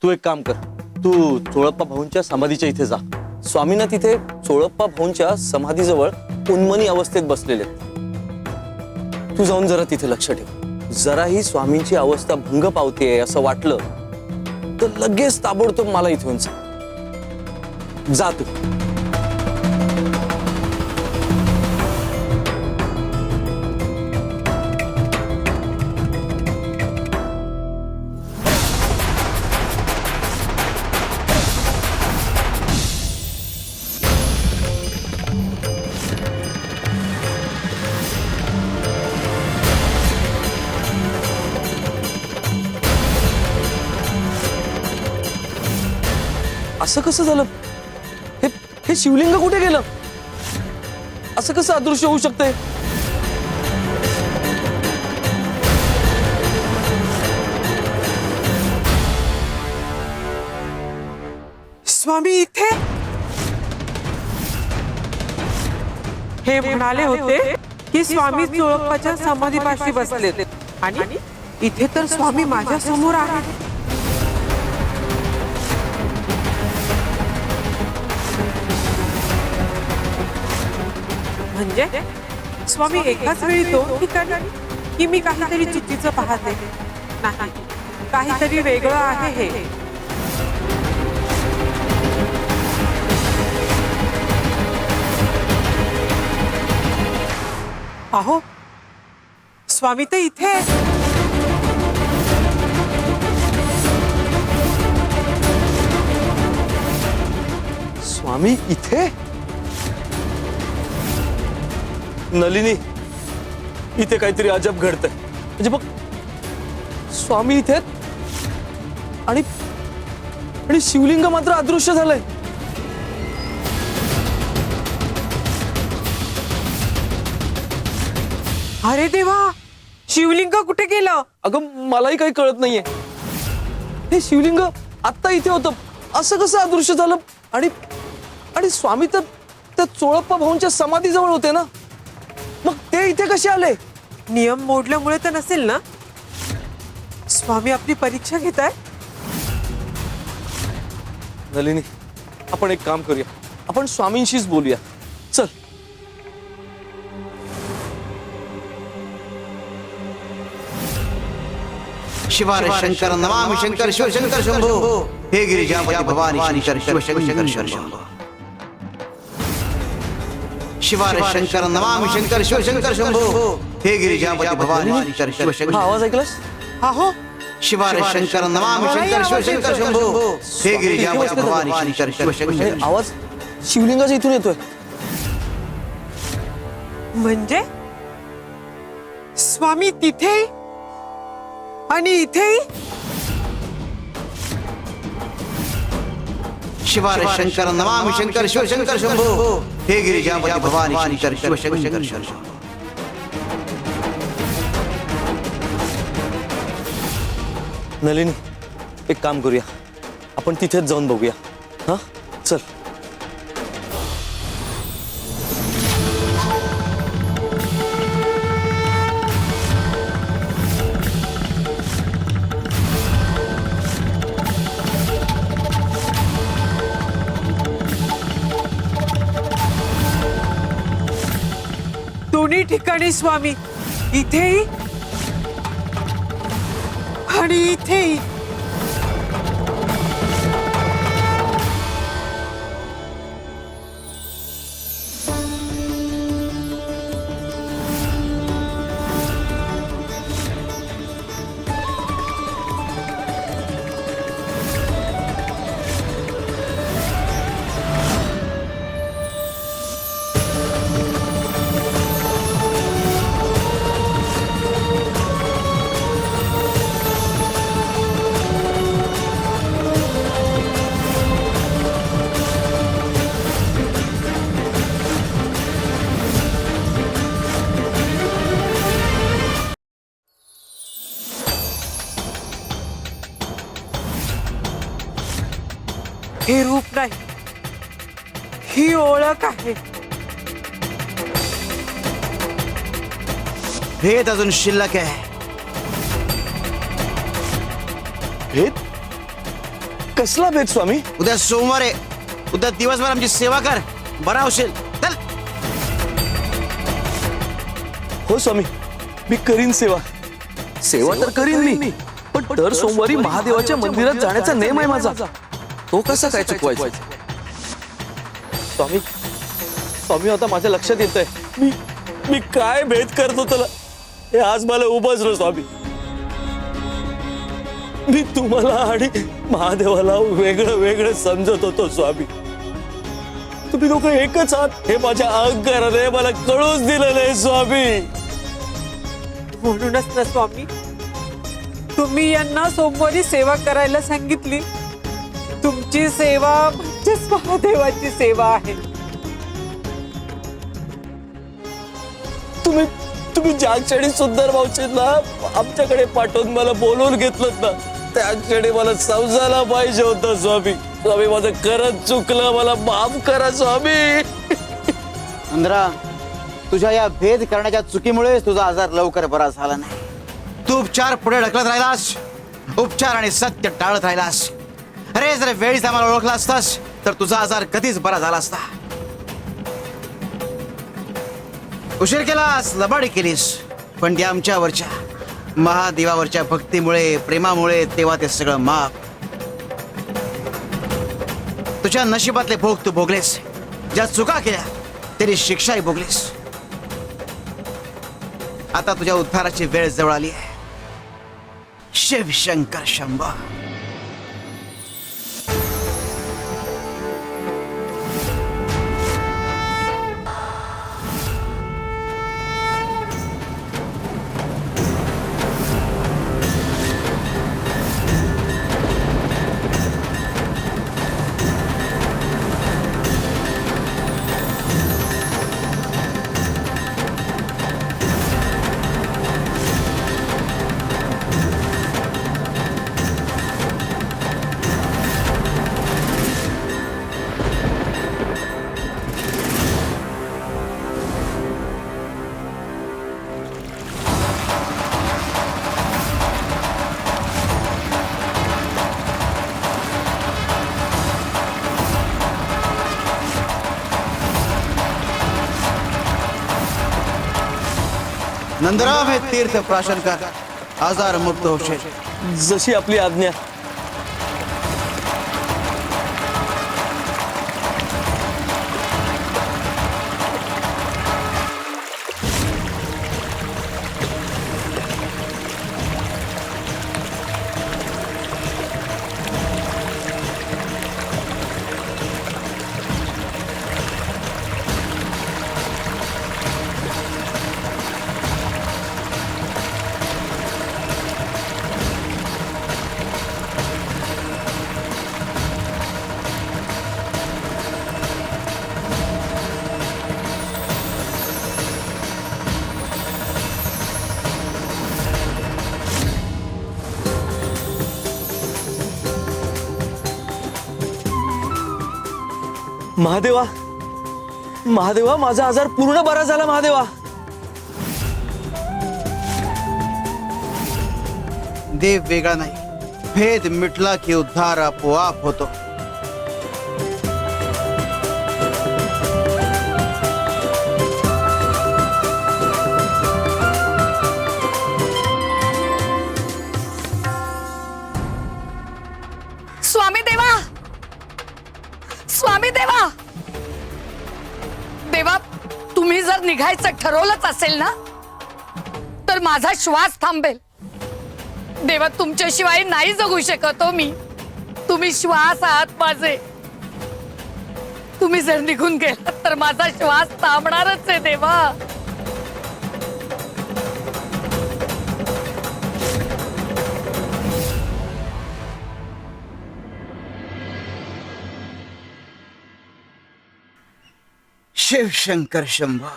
तू एक काम कर, तू चोळप्पा भाऊंच्या समाधीच्या इथे जा. स्वामींना तिथे चोळप्पा भाऊंच्या समाधीजवळ उन्मनी अवस्थेत बसलेले आहेत. तू जाऊन जरा तिथे लक्ष ठेव. जराही स्वामींची अवस्था भंग पावतेय असं वाटलं तर लगेच ताबडतोब मला इथून जा तू. असं कसं झालं? हे शिवलिंग कुठे गेलं? असं कसं अदृश्य होऊ शकतंय? स्वामी इथे हे म्हणाले होते की स्वामी चोळप्पाच्या समाधीपाशी बसलेत आणि इथे तर स्वामी माझ्या समोर आहेत. म्हणजे स्वामी एकाच वेळी दोन ठिकाणी, की मी काहीतरी चुकीचं पाहते? नाही, काहीतरी वेगळं आहे हे. अहो, स्वामी तर इथे आहेत. स्वामी इथे? नलिनी, इथे काहीतरी अजब घडतंय. म्हणजे बघ, स्वामी इथे आणि शिवलिंग मात्र अदृश्य झालंय. अरे देवा, शिवलिंग कुठे गेलं? अगं, मलाही काही कळत नाहीये. हे शिवलिंग आत्ता इथे होतं, असं कसं अदृश्य झालं? आणि स्वामी तर त्या चोळप्पा भाऊंच्या समाधीजवळ होते ना, मग ते इथे कसे आले? नियम मोडल्यामुळे तर नसेल ना? स्वामी आपली परीक्षा घेताय. नलिनी, आपण एक काम करूया, आपण स्वामींशीच बोलूया. चल. शिवार शंकर नमामि शंकर शिव शंकर शंभो. हे गिरिजापति भवानी शंकर शिव शंकर शंभो. शिवार शंकर नमामि शंकर शिव शंकर शंभो. हे गिरिजापति भवानी शंकर शिव शंकर. आवाज ऐकलास? अहो, शिवार शंकर नमामि शंकर शिव शंकर शंभो. हे गिरिजापति भवानी शंकर शिव शंकर. आवाज शिवलिंगाचा इथून येतोय. म्हणजे स्वामी तिथे आणि इथेही? शिवार शंकर नमामि शंकर शिव शंकर शंभो. हे गिरिजापति भवानी शंकर शिव शंकर शंभो. नलिनी, एक काम करूया, आपण तिथेच जाऊन बघूया. हा, चल. दोन्ही ठिकाणी स्वामी, इथेही आणि इथेही. हे रूप नाही, ही ओळख आहे. भेद अजून शिल्लक आहे. भेद? कसला भेद स्वामी? उद्या सोमवार आहे, उद्या दिवसभर आमची सेवा कर, बरा होशील. चल. हो स्वामी, मी करीन सेवा. सेवा तर करीन मी, पण दर सोमवारी महादेवाच्या मंदिरात जाण्याचा नेम आहे माझा. तो कसा काय चुकवायचा? स्वामी, स्वामी आता माझ्या लक्षात येत आहे मी काय भेद करतो तुला, हे आज मला उभजलं स्वामी. मी तुम्हाला आणि महादेवाला वेगळं वेगळं समजत होतो स्वामी. तुम्ही दोघं एकच आहात हे माझ्या अहंकाराने मला कळूच दिलं नाही स्वामी. म्हणूनच ना स्वामी, तुम्ही यांना सोमवारी सेवा करायला सांगितली. तुमची सेवा म्हणजेच महादेवाची सेवा आहे. तुम्ही ज्या क्षणी सुंदर भाऊजींना आमच्याकडे पाठवून मला बोलवून घेतलं ना, त्या क्षणी मला समजायला पाहिजे होतं स्वामी. स्वामी, माझं खरंच चुकलं, मला माफ करा स्वामी. नंदरा, तुझ्या या भेद करण्याच्या चुकीमुळे तुझा आजार लवकर बरा झाला नाही. तू उपचार पुढे ढकलत राहिलास, उपचार आणि सत्य टाळत राहिलास. अरे जर वेळीच आम्हाला ओळखला असतास तर तुझा आजार कधीच बरा झाला असता. उशीर केलास, लबाडी केलीस, पण त्या आमच्यावरच्या महादेवावरच्या भक्तीमुळे, प्रेमामुळे तेव्हा ते सगळं माफ. तुझ्या नशिबातले भोग तू भोगलेस, ज्या चुका केल्या तरी शिक्षाही भोगलीस. आता तुझ्या उद्धाराची वेळ जवळ आली आहे. शिवशंकर शंभो. नंदराम हे तीर्थ प्राशन कर, आजार मुक्त होशील. जशी आपली आज्ञा. महादेवा, महादेवा, माझा आजार पूर्ण बरा झाला महादेवा. देव वेगळा नाही, भेद मिटला की उद्धार आपोआप होतो. स्वामी देवा, स्वामी देवा, देवा, तुम्ही जर निघायचं ठरवलंच असेल ना तर माझा श्वास थांबेल. देवा, तुमच्याशिवाय नाही जगू शकत हो मी. तुम्ही श्वास आहात माझे. तुम्ही जर निघून गेलात तर माझा श्वास थांबणारच आहे देवा. शिवशंकर शंभो.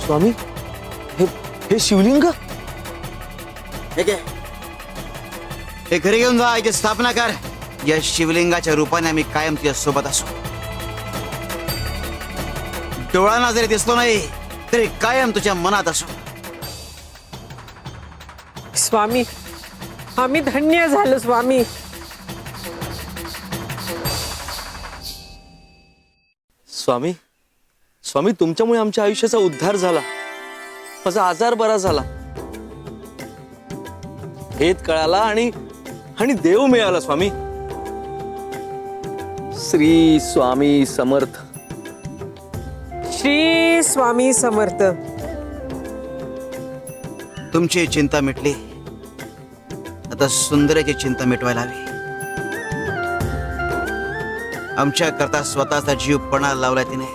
स्वामी, हे शिवलिंग हे घे. हे घरी घेऊन जा, इथे स्थापना कर. या शिवलिंगाच्या रूपाने आम्ही कायम तुझ्या सोबत असू. डोळ्यांना जरी दिसलो नाही तरी कायम तुझ्या मनात असो. स्वामी आम्ही धन्य झालो स्वामी. स्वामी स्वामी तुमच्यामुळे आमच्या आयुष्याचा उद्धार झाला. माझा आजार बरा झाला. भेद कळाला आणि देव मिळाला. स्वामी श्री स्वामी समर्थ. श्री स्वामी समर्थ. तुमची चिंता मिटली, आता सुंदरेची चिंता मिटवायला हवी. आमच्या करता स्वतःचा जीव पणाला लावलाय तिने,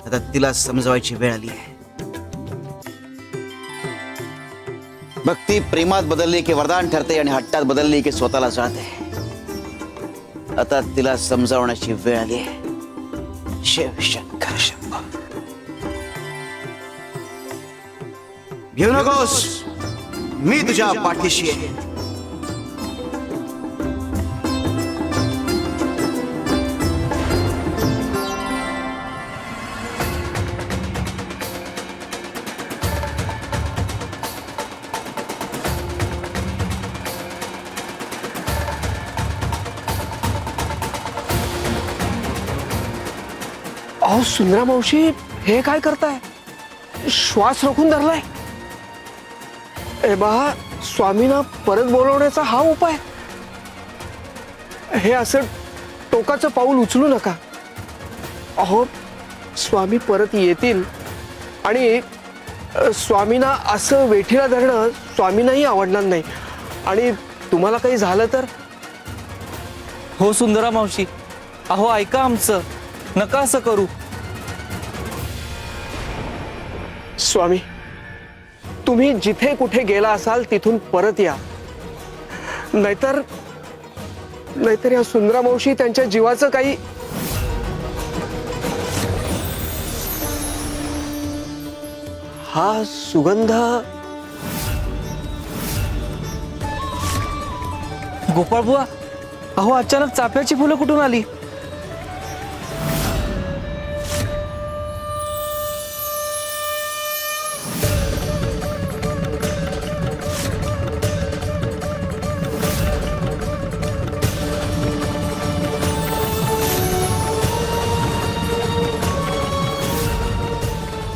आता तिला समजवायची वेळ आली आहे. भक्ती प्रेमात बदलली की वरदान ठरते आणि हट्टात बदलली की स्वतःला जाळते. आता तिला समजावण्याची वेळ आली आहे. शिव शंकर शंभो. घेऊ नकोस, मी तुझ्या पाठीशी आहे. अहो सुंदरा मावशी हे काय करताय? श्वास रोखून धरलाय. ए बा स्वामींना परत बोलवण्याचा हा उपाय. हे असं टोकाचं पाऊल उचलू नका. अहो स्वामी परत येतील आणि स्वामींना असं वेठीला धरणं स्वामींनाही आवडणार नाही. आणि तुम्हाला काही झालं तर? हो सुंदरा मावशी, अहो ऐका आमचं, नका असं करू. स्वामी तुम्ही जिथे कुठे गेला असाल तिथून परत या, नाहीतर या सुंदरा मावशी त्यांच्या जीवाचं काही. हा सुगंध. गोपाळ बुवा, अहो अचानक चाफ्याची फुलं कुठून आली?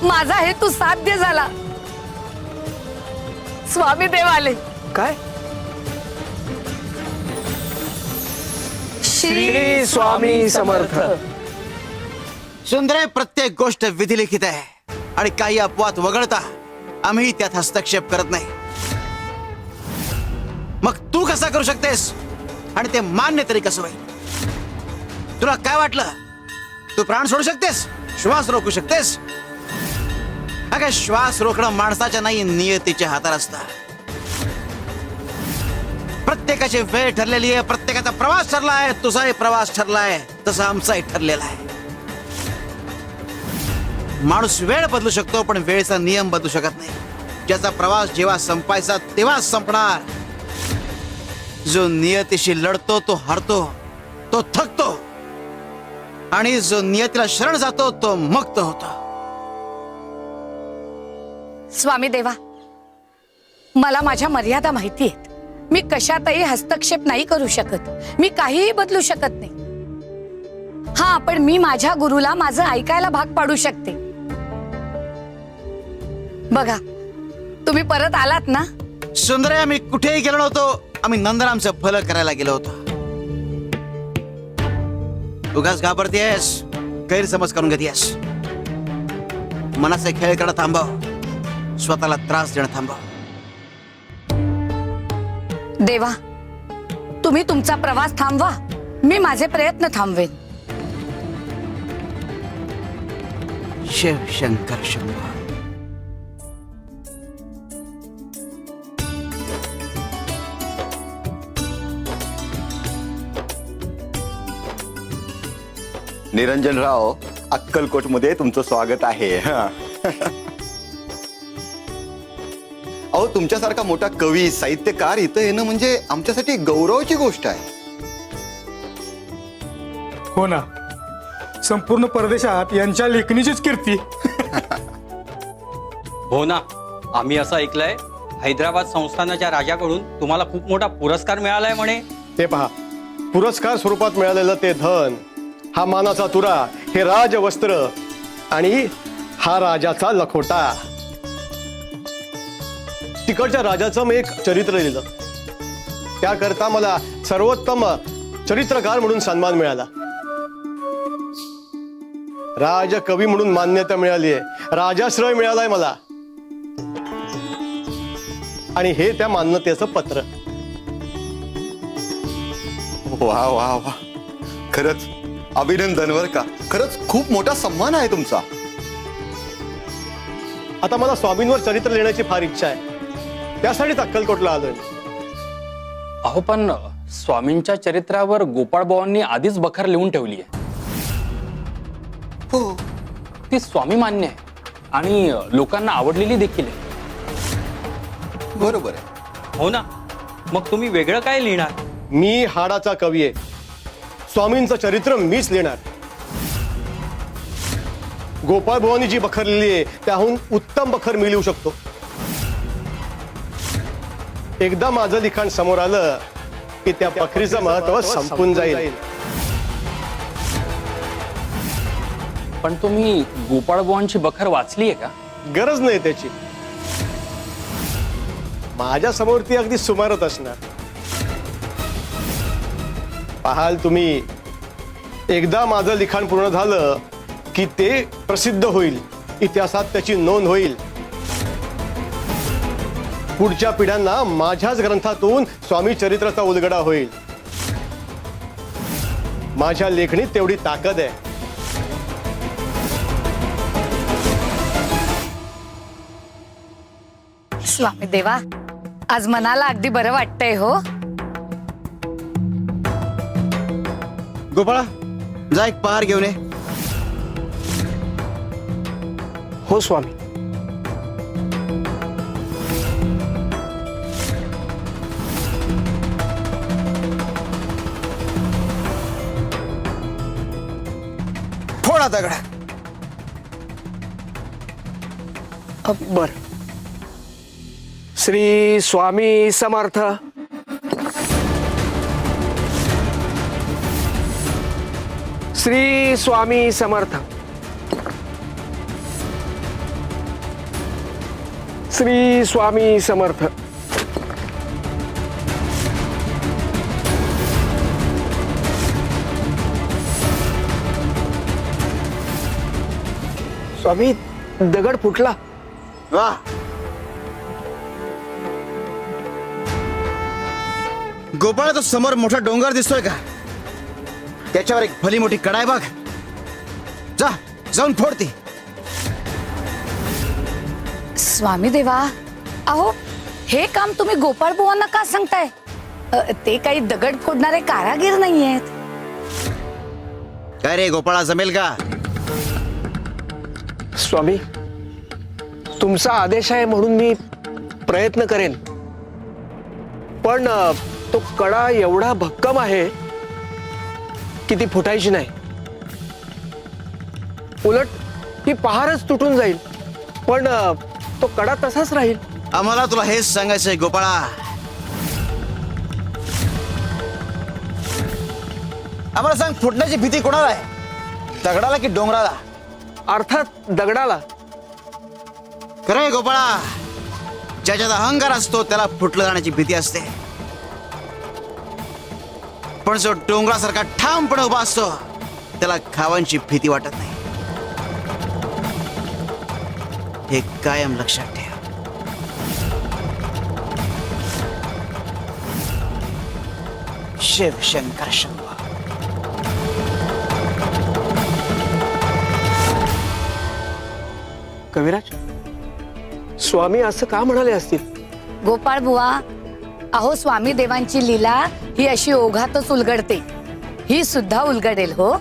माझा हेतू साध्य झाला. स्वामी देव आले. काय? श्री स्वामी समर्थ. सुंदरे, प्रत्येक गोष्ट विधिलिखित आहे आणि काही अपवाद वगळता आम्ही त्यात हस्तक्षेप करत नाही. मग तू कसा करू शकतेस आणि ते मान्य तरी कसं होईल? तुला काय वाटलं तू प्राण सोडू शकतेस, श्वास रोखू शकतेस? अगं श्वास रोखणं माणसाच्या नाही, नियतीच्या हातात असतं. प्रत्येकाची वेळ ठरलेली आहे, प्रत्येकाचा प्रवास ठरला आहे. तुझाही प्रवास ठरलाय, तसा आमचाही ठरलेला आहे. माणूस वेळ बदलू शकतो पण वेळेचा नियम बदलू शकत नाही. ज्याचा प्रवास जेव्हा संपायचा तेव्हाच संपणार. जो नियतीशी लढतो तो हरतो, तो थकतो, आणि जो नियतीला शरण जातो तो मुक्त होतो. स्वामी देवा, मला माझ्या मर्यादा माहिती आहेत. मी कशातही हस्तक्षेप नाही करू शकत. मी काहीही बदलू शकत नाही. हा, पण मी माझ्या गुरुला माझं ऐकायला भाग पाडू शकते. बघा, तुम्ही परत आलात ना? सुंदरे, आम्ही कुठेही गेलो नव्हतो. आम्ही नंदरामचं भलं करायला गेलो होतो. उगाच घाबरतेस, गैरसमज करून घेतेस. मनाचे खेळ करणं थांबव, स्वतःला त्रास देणं थांबव. देवा, तुम्ही तुमचा प्रवास थांबवा, मी माझे प्रयत्न थांबवेन. शिव शंकर शंभो. निरंजनराव, अक्कलकोटमध्ये तुमचं स्वागत आहे. अहो, तुमच्यासारखा मोठा कवी, साहित्यकार इथं येणं म्हणजे आमच्यासाठी गौरवाची गोष्ट आहे. हो ना, संपूर्ण परदेशात यांच्या लेखणीचीच कीर्ती. हो ना, आम्ही असं ऐकलंय हैदराबाद संस्थानाच्या राजाकडून तुम्हाला खूप मोठा पुरस्कार मिळालाय म्हणे. ते पहा, पुरस्कार स्वरूपात मिळालेलं ते धन, हा मानाचा तुरा, हे राजवस्त्र आणि हा राजाचा लखोटा. तिकडच्या राजाचं मी एक चरित्र लिहिलं. त्याकरता मला सर्वोत्तम चरित्रकार म्हणून सन्मान मिळाला. राजकवी म्हणून मान्यता मिळाली आहे, राजाश्रय मिळालाय मला. आणि हे त्या मान्यतेचं पत्र. वा वा वा, खरंच अभिनंदन बर का. खरंच खूप मोठा सन्मान आहे तुमचा. आता मला स्वामींवर चरित्र लिहिण्याची फार इच्छा आहे. त्यासाठीच अक्कलकोटला आलोय. अहो पण स्वामींच्या चरित्रावर गोपाळबावांनी आधीच बखर लिहून ठेवली आहे. हो, ती स्वामी मान्य आहे आणि लोकांना आवडलेली देखील आहे. बरोबर आहे. हो ना, मग तुम्ही वेगळं काय लिहिणार? मी हाडाचा कवी आहे. स्वामींचं चरित्र मीच लिहिणार. गोपाळ बुवांनी जी बखर लिहिली आहे त्याहून उत्तम बखर मी लिहू शकतो. एकदा माझं लिखाण समोर आलं की त्या बखरीचं महत्व संपून जाईल. पण तुम्ही गोपाळबावांची बखर वाचली आहे का? गरज नाही त्याची. माझ्या समोर ती अगदी सुमारच असणार. पाहाल तुम्ही, एकदा माझं लिखाण पूर्ण झालं की ते प्रसिद्ध होईल, इतिहासात त्याची नोंद होईल. पुढच्या पिढ्यांना माझ्याच ग्रंथातून स्वामी चरित्राचा उलगडा होईल. माझ्या लेखणीत तेवढी ताकद आहे. स्वामी देवा, आज मनाला अगदी बरं वाटतंय हो. गोपाळा, जा एक पहार घेऊन ये. हो स्वामी. फोडा दगड. बर. श्री स्वामी समर्थ. श्री स्वामी समर्थ. श्री स्वामी समर्थ. स्वामी, दगड फुटला. वा, गोपाळा, तो समोर मोठा डोंगर दिसतोय का? त्याच्यावर एक भली मोठी कडाय बघ. जा, जाऊन फोड ती. स्वामी देवा, अहो हे काम तुम्ही गोपाळ बुवांना का सांगताय? ते काही दगड फोडणारे कारागीर नाहीयेत. काय रे गोपाळा, जमेल का? स्वामी, तुमचा आदेश आहे म्हणून मी प्रयत्न करेन. पण तो कडा एवढा भक्कम आहे की ती फुटायची नाही. उलट ती पहारच तुटून जाईल. पण तो कडा तसाच राहील. आम्हाला तुला हेच सांगायचंय गोपाळा. आम्हाला सांग, फुटण्याची भीती कोणाला आहे? दगडाला की डोंगराला? अर्थात दगडाला. खरंय गोपाळा, ज्याच्यात अहंकार असतो त्याला फुटलं जाण्याची भीती असते. पण जो डोंगरासारखा ठामपणे उभा असतो त्याला खावांची भीती वाटत नाही. हे कायम लक्षात ठेव. शिव शंकर शंभो. कविराज, स्वामी असं का म्हणाले असतील? गोपाळ बुवा, अहो स्वामी देवांची लीला ही अशी ओघातच उलगडते. ही सुद्धा उलगडेल हो.